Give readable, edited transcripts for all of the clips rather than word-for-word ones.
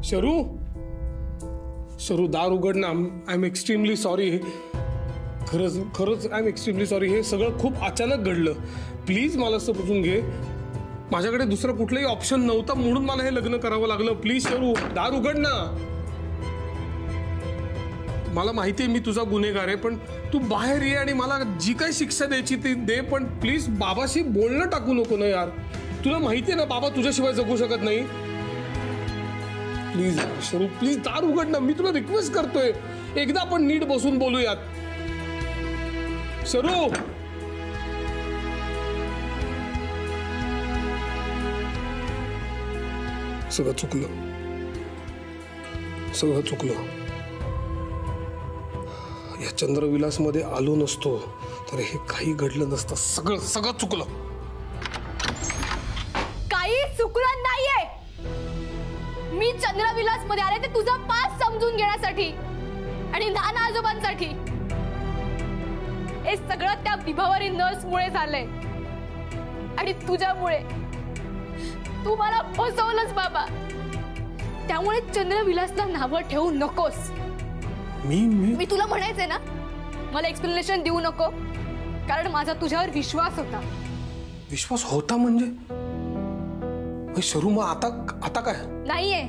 शरू शरू दार उघड ना. I am extremely sorry. खरंच खरंच आय एम एक्स्ट्रीमली सॉरी. हे सगळं खूप अचानक घडलं. प्लीज मला समजून घे. माझ्याकडे दुसरं कुठलंही ऑप्शन नव्हतं म्हणून मला हे लग्न करावं लागलं. प्लीज शरू दार उघड ना. मला माहिती आहे मी तुझा गुन्हेगार आहे, पण तू बाहेर ये आणि मला जी काही शिक्षा द्यायची ती दे. पण प्लीज बाबाशी बोलणं टाकू नको ना यार. तुला माहिती आहे ना बाबा तुझ्याशिवाय जगू शकत नाही. प्लीज शरू प्लीज दार उघड ना. मी तुला रिक्वेस्ट करतोय. एकदा आपण नीट बसून बोलूयात. शरू सगळं चुकलं. सगळं चुकलं. या चंद्रविलास मध्ये आलो नसतो तर हे काही घडलं नसतं. सगळं सगळं चुकलं. काही चुकलं नाहीये. मी चंद्रविलास मध्ये आले ते तुझा पास समजून घेण्यासाठी आणि नाना आजोबांसाठी. हे सगळं त्या विभावरी नर्समुळे झालंय आणि तुझ्यामुळे. तू मला फसवलंस बाबा. त्यामुळे चंद्रविलासला नावं ठेवू नकोस. मी तुला म्हणायचंय ना मला एक्सप्लेनेशन देऊ नको, कारण माझा तुझ्यावर विश्वास होता. विश्वास होता म्हणजे शरू मग आता काय नाहीये.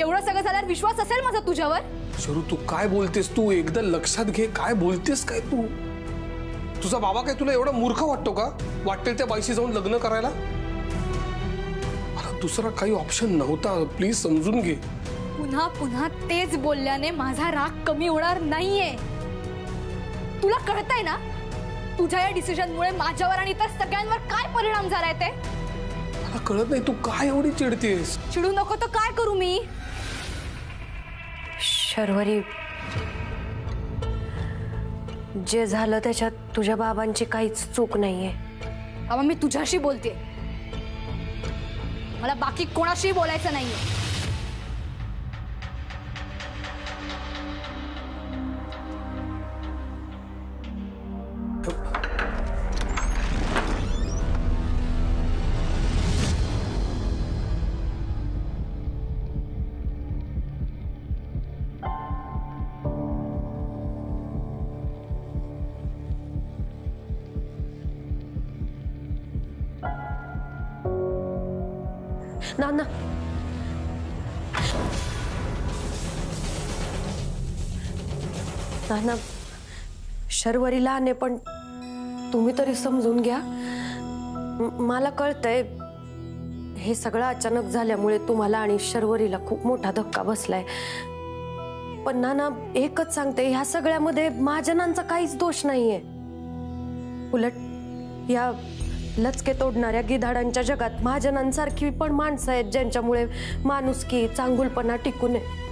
एवढं सगळं झाल्यावर विश्वास असेल माझा तुझ्यावर. शरू तू काय बोलतेस? तू एकदा लक्षात घे. काय बोलतेस काय तू? तुझा बाबा काय तुला एवढा मूर्ख वाटतो का वाटेल त्या बाईशी जाऊन लग्न करायला? मला दुसरा काही ऑप्शन नव्हता. प्लीज समजून घे. पुन्हा पुन्हा तेच बोलल्याने माझा राग कमी होणार नाहीये. तुला कळतंय ना तुझ्या या डिसिजनमुळे माझ्यावर आणि इतर सगळ्यांवर काय परिणाम झालाय ते? मला कळत नाही. तू काय एवढी चिडतेस? चिडू नको तर काय करू मी? शर्वरी, जे झालं त्याच्यात तुझ्या बाबांची काहीच चूक नाहीये. बाबा मी तुझ्याशी बोलते. मला बाकी कोणाशी बोलायचं नाहीये. नाना, नाना शर्वरी लहान आहे पण तुम्ही तरी समजून घ्या. मला कळतंय हे सगळं अचानक झाल्यामुळे तुम्हाला आणि शर्वरीला खूप मोठा धक्का बसलाय. पण नाना एकच सांगते, ह्या सगळ्यामध्ये महाजनांचा काहीच दोष नाहीये. उलट या लचके तोडणाऱ्या गिधाडांच्या जगात महाजनांसारखी पण माणसं आहेत ज्यांच्यामुळे माणुसकी चांगुलपणा टिकून आहे.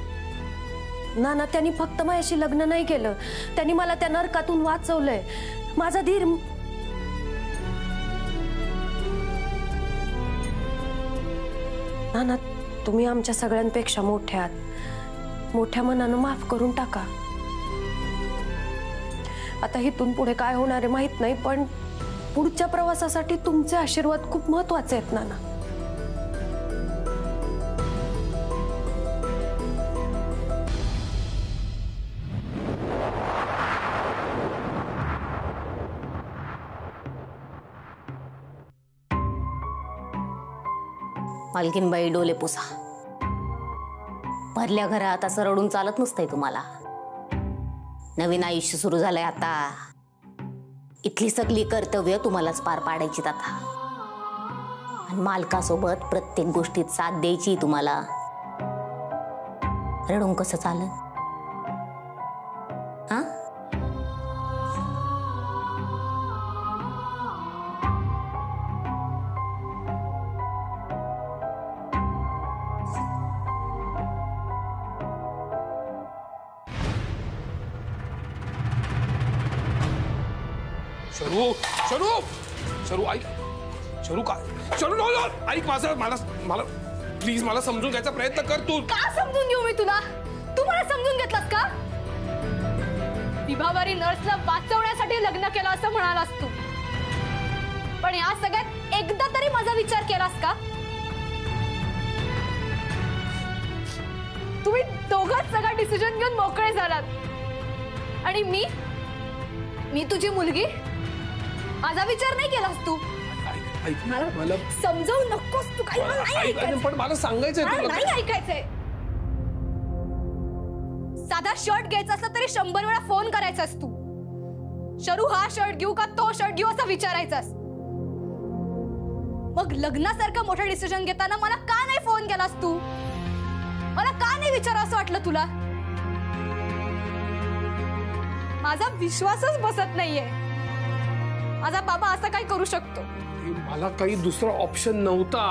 नाना त्यांनी फक्त माझ्याशी लग्न नाही केलं, त्यांनी मला त्या नरकातून वाचवलंय. माझा धीर नाना तुम्ही आमच्या सगळ्यांपेक्षा मोठे आहात. मोठ्या मनानं माफ करून टाका. आता इथून पुढे काय होणार आहे माहित नाही, पण पुढच्या प्रवासासाठी तुमचे आशीर्वाद खूप महत्त्वाचे आहेत नाना. मालकीनबाई डोले पुसा. भरल्या घरात असं रडून चालत नसतंय तुम्हाला. नवीन आयुष्य सुरू झालंय आता. इथली सगळी कर्तव्य तुम्हालाच पार पाडायची आता. आणि मालकासोबत प्रत्येक गोष्टीत साथ द्यायची तुम्हाला. रडून कसं चालेल? हा? शरू शरू शरू ऐक. शरू काय? शरू नो नो ऐक माझं. मला प्लीज मला समजून घ्यायचा प्रयत्न कर. तू का समजून घेऊ मी तुला? तू मला समजून घेतलास का? विभावरी नर्सला वाचवण्यासाठी लग्न केलं असं म्हणालास तू, पण या सगळ्यात एकदा तरी माझा विचार केलास का? तुम्ही दोघंच सगळा डिसिजन घेऊन मोकळे झालात आणि मी तुझी मुलगी, माझा विचार नाही केलास तू. मला समजावू नकोस तू, काही मला नाही ऐकायचं. पण मला सांगायचंय मला तुला. नाही ऐकायचंय. साधा शर्ट घ्यायचा असला तरी 100 वेळा फोन करायचास तू. शरू हा शर्ट घेऊ का तो शर्ट घेऊ असं विचारायचास. मग लग्नासारखा मोठा डिसिजन घेताना मला का नाही फोन केलास तू? मला का नाही विचारावं असं वाटलं तुला? माझा विश्वासच बसत नाहीये. माझा बाबा असं काय करू शकतो? मला काही दुसरा ऑप्शन नव्हता.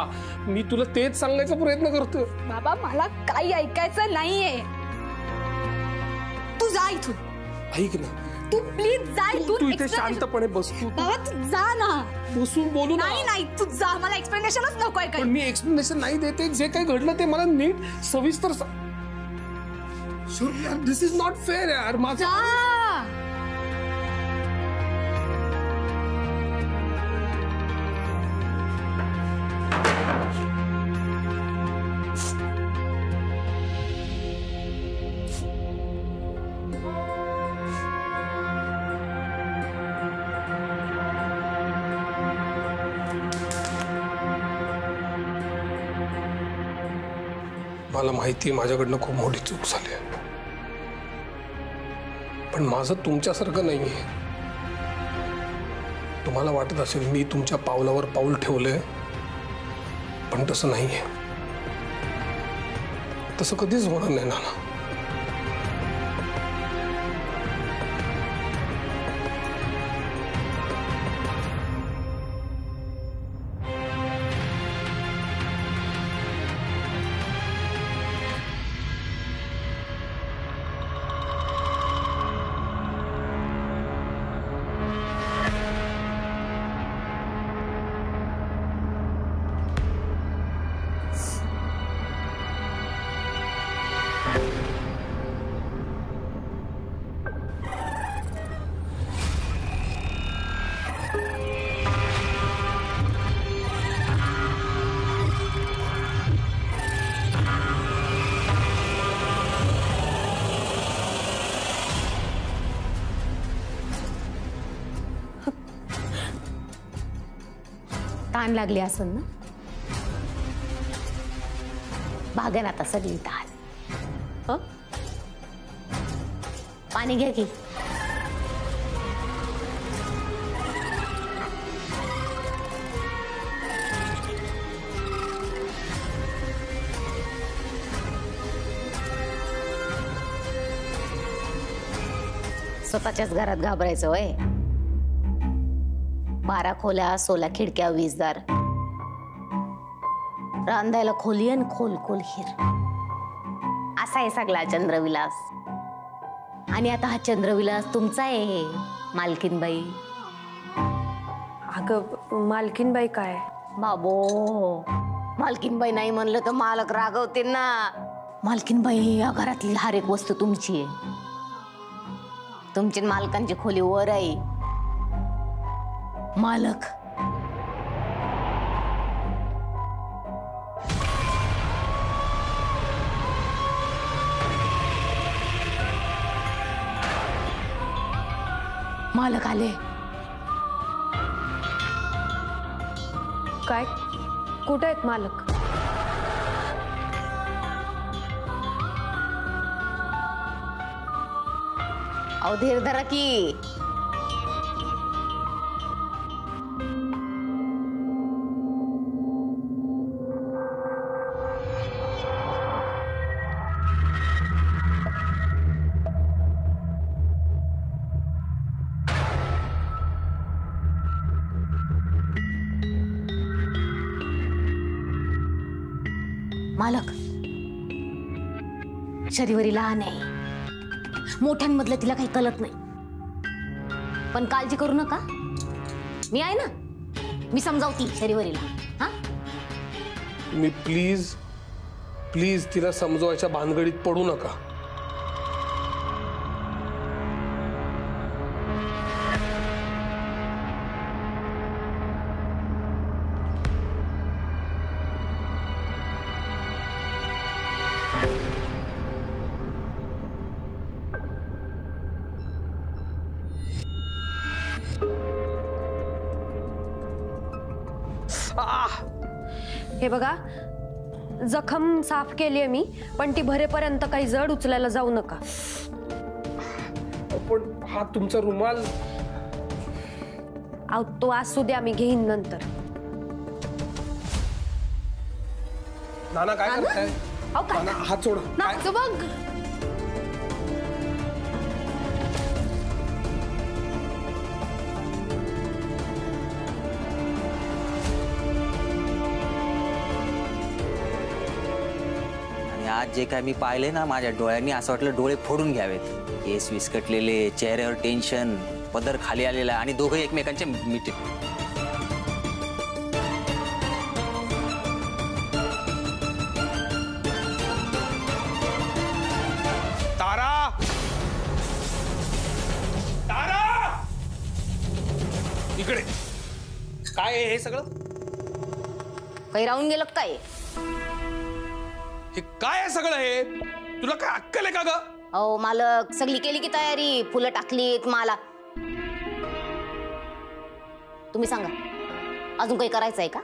मी तुला तेच सांगायचा प्रयत्न करतोय. बाबा मला काही ऐकायचं नाहीये. तू जा इथून. ऐक ना, तू प्लीज जा इथून. तू इथे शांतपणे बस. तू बाबा तू जा ना. बसून बोलू ना. नाही तू जा. मला एक्सप्लेनेशनच नको आहे. पण मी एक्सप्लेनेशन नाही देते. जे काही घडलं ते मला नीट सविस्तर दिस इज नॉट फेअर यार. माझा मला माहिती आहे माझ्याकडनं खूप मोठी चूक झाली आहे, पण माझं तुमच्यासारखं नाहीये. तुम्हाला वाटत असेल मी तुमच्या पावलावर पाऊल ठेवलंय, पण तसं नाहीये. तसं कधीच होणार नाही नाना. ताण लागली असेल ना? भागन आता सगळी ताण. हो, पाणी घ्या की. स्वतःच्याच घरात घाबरायचं वय. 12 खोल्या, 16 खिडक्या, 20 दार, रांधायला खोली आणि खोल खोल हिर. असा आहे सगळा चंद्रविलास. आणि आता हा चंद्रविलास तुमचा आहे मालकीनबाई. अगं मालकीनबाई काय? बाबो, मालकीनबाई नाही म्हणलं तर मालक रागवते ना. मालकीनबाई या घरातली हर एक वस्तू तुमची आहे. तुमची मालकांची खोली वर आहे. मालक मालक आले. काय? कुठे आहेत मालक? अहो धीर धरा की. मालक, शरीवरी लहान आहे. मोठ्यांमधलं तिला काही कळत नाही. पण काळजी करू नका, मी आहे ना. मी समजावती शरीवरीला. हा, मी प्लीज प्लीज तिला समजवायच्या भानगडीत पडू नका. हे बघा, जखम साफ केलीये मी, पण ती भरेपर्यंत काही जड उचलायला जाऊ नका. पण हा तुमचा रुमाल. अहो, तो असू द्या, मी घेईन नंतर. नाना काय करताय? अहो, काय? नाना हात सोडा. काय? नाच बघ. आणि आज जे काय मी पाहिले ना, माझ्या डोळ्यांनी असं वाटलं डोळे फोडून घ्यावेत. केस विस्कटलेले, चेहऱ्यावर टेन्शन, पदर खाली आलेला आणि दोघे एकमेकांचे मिटे. तारा, तारा, इकडे. काय आहे हे सगळं? काही राहून गेलं काय? हे काय आहे सगळं? हे तुला काय अक्कल आहे का ग? अहो मालक, सगळी केली की तयारी, फुलं टाकलीत, माला. तुम्ही सांगा, अजून काही करायचंय का?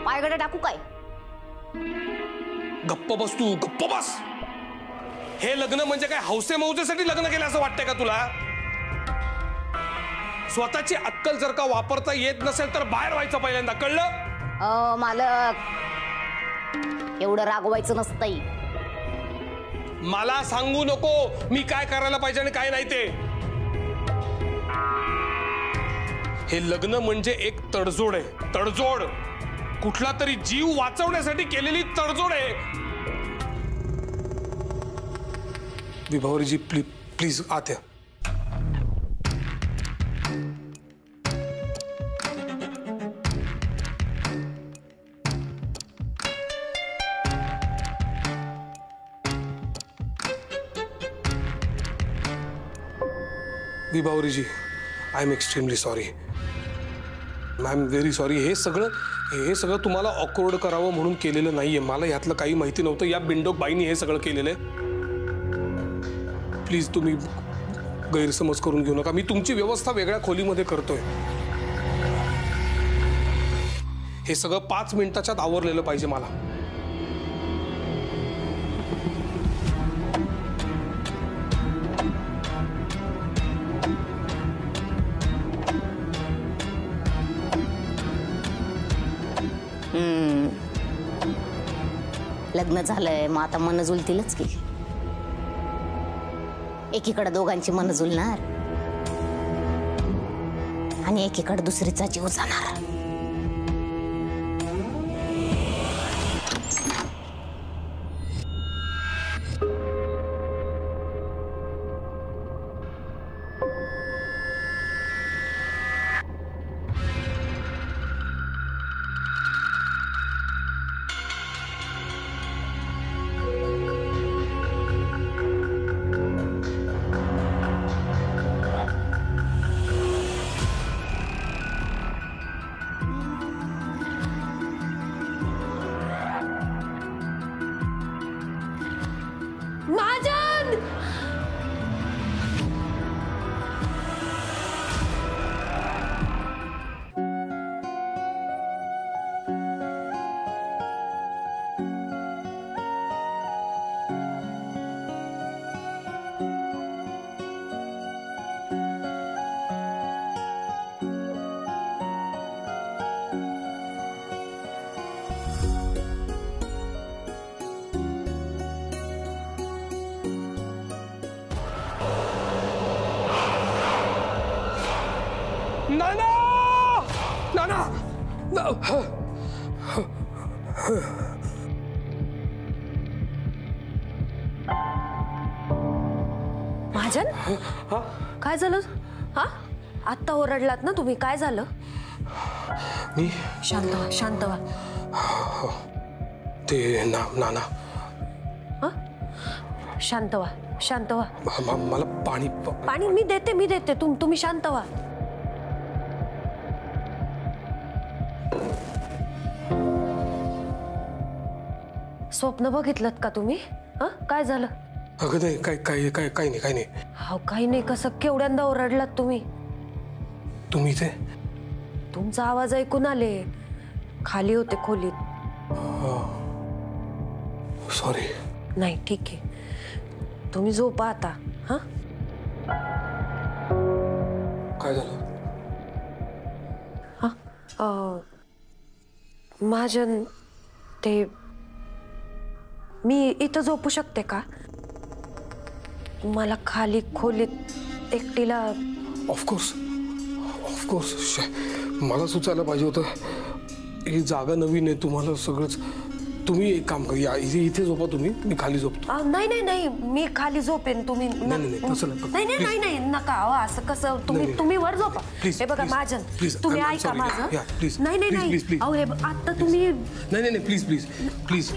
पायगडे टाकू काय? गप्प बस तू, गप्प बस. हे लग्न म्हणजे काय हौसे मौजेसाठी लग्न केलं असं वाटतंय का तुला? स्वतःची अक्कल जर का वापरता येत नसेल तर बाहेर व्हायचं पहिल्यांदा, कळलं? मालक, एवढं रागवायचं नसतंय. मला सांगू नको मी काय करायला पाहिजे आणि काय नाही ते. हे लग्न म्हणजे एक तडजोड आहे, तडजोड. कुठला तरी जीव वाचवण्यासाठी केलेली तडजोड आहे. विभावरीजी, प्लीज आत या. Vibhavari ji, I am extremely sorry. I am very sorry. हे सगळं तुम्हाला ऑकवर्ड करावं म्हणून केलेलं नाहीये. मला यातलं काही माहिती नव्हतं. या बिंडोक बाईनी हे सगळं केलेलं आहे. प्लीज तुम्ही गैरसमज करून घेऊ नका. मी तुमची व्यवस्था वेगळ्या खोलीमध्ये करतोय. हे सगळं 5 मिनिटाच्यात आवरलेलं पाहिजे मला. लग्न झालंय, मग आता मन जुळतीलच की. एकीकडे दोघांची मन जुळणार आणि एकीकडे दुसरीचा जीव जाणार. महाजन, नाना, नाना, महाजन, काय झालं? हा, आत्ता ओरडलात ना तुम्ही, काय झालं? मी शांत व्हा, शांत व्हा. ते नाना, शांत व्हा, शांत व्हा. मला पाणी पाणी मी देते. तुम्ही शांत व्हा. स्वप्न बघितलं का तुम्ही? काय झालं? अगं नाही, काही नाही. हो, काही नाही. कसं केवढ्यांदा ओरडलात तुम्ही? तुम्ही ते तुमचा आवाज ऐकून आले. खाली होते खोलीत. सॉरी. नाही ठीक आहे, तुम्ही झोपा आता. हा काय झालं? महाजन, ते मी इथं झोपू शकते का? मला खाली खोलीत एकटीला. ऑफकोर्स मला सुचायला पाहिजे होतं. ही जागा नवीन आहे, तुम्हाला सगळंच. तुम्ही एक काम करा, इथे झोपा तुम्ही, मी खाली झोपतो. नाही नाही नाही, मी खाली झोपेन. तुम्ही नाही तसं नका. नाही नाही नाही नाही नका. असं कसं? तुम्ही वर झोपा. हे बघा महाजन, तुम्ही ऐका माझं. नाही नाही नाही, अहो हे आता तुम्ही. नाही नाही प्लीज प्लीज प्लीज.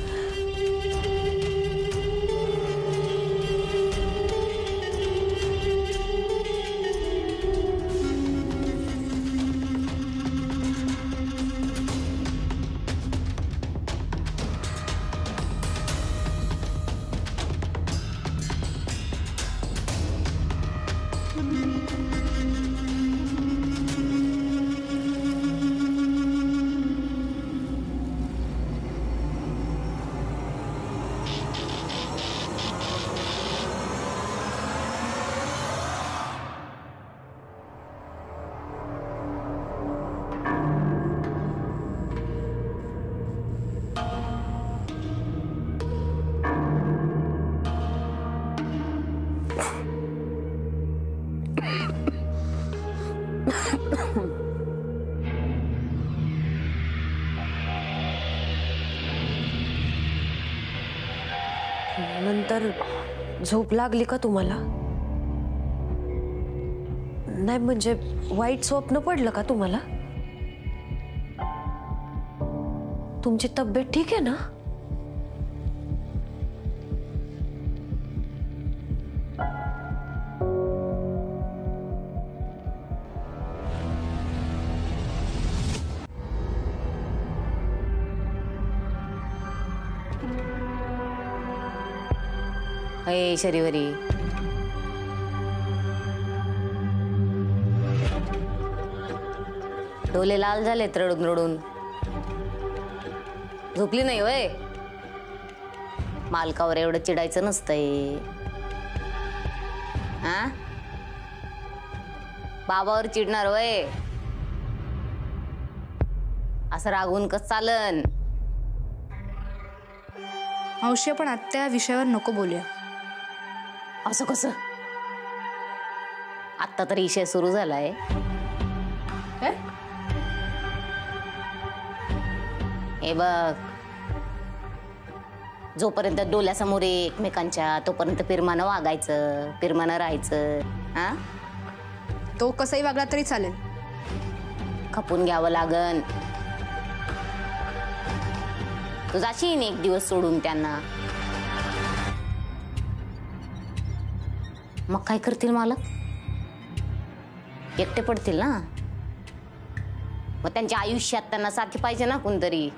नंतर झोप लागली का तुम्हाला? नाही म्हणजे वाईट स्वप्न पडलं का तुम्हाला? तुमची तब्येत ठीक आहे ना? अय शरीवरी, डोले लाल झालेत रडून रडून. झोपली नाही वय? मालकावर एवढं चिडायचं नसतंय. हा, बाबावर चिडणार वय? असं रागवून कस चालन? मावशी, आपण आत्ता विषयावर नको बोलूया. असं कसं? आत्ता तर विषय सुरू झालाय. हे बघ, जोपर्यंत डोल्यासमोर एकमेकांच्या तोपर्यंत पिरमानं वागायचं, पिरमानं राहायचं. हा, तो कसंही वागला तरी चालेल. खपून घ्यावं लागन. तू जाशील एक दिवस सोडून त्यांना, मग काय करतील मालक? एकटे पडतील ना. मग त्यांच्या आयुष्यात त्यांना साथी पाहिजे ना कोणतरी.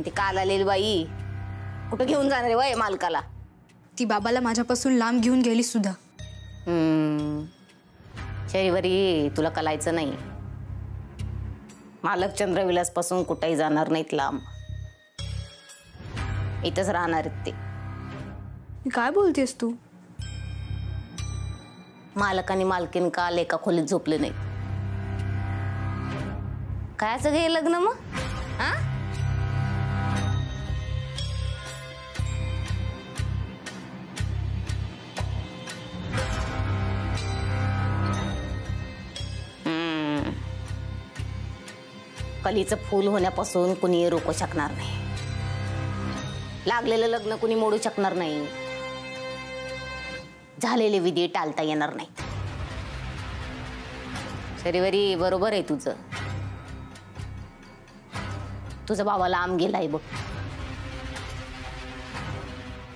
ती काल आलेली बाई कुठं घेऊन जाणार आहे वय मालकाला? ती बाबाला माझ्यापासून लांब घेऊन गेली सुद्धा. शरीवरी, तुला कलायचं नाही. मालक चंद्रविलास पासून कुठेही जाणार नाहीत लांब. इथंच राहणार आहेत ते. काय बोलतेस तू? मालक आणि मालकीन काल एका खोलीत झोपले नाहीत. कायचं घे लग्न मग? हा, कलीचं फूल होण्यापासून कुणी रोखू शकणार नाही. लागलेलं लग्न कुणी मोडू शकणार नाही. झालेले विधी टाळता येणार नाही. शरीवरी, बरोबर आहे तुझं. तुझा बाबा लांब गेलाय बघ.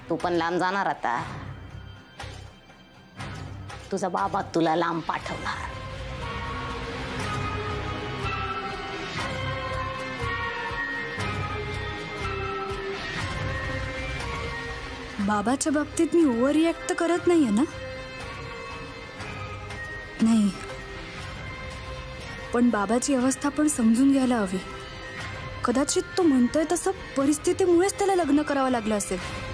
तू पण लांब जाणार आता. तुझा बाबा तुला लांब पाठवणार. बाबाच्या बाबतीत मी ओव्हर रिॲक्ट तर करत नाहीये ना? नाही, पण बाबाची अवस्था पण समजून घ्यायला हवी. कदाचित तो म्हणतोय तसं परिस्थितीमुळेच त्याला लग्न करावं लागलं असेल.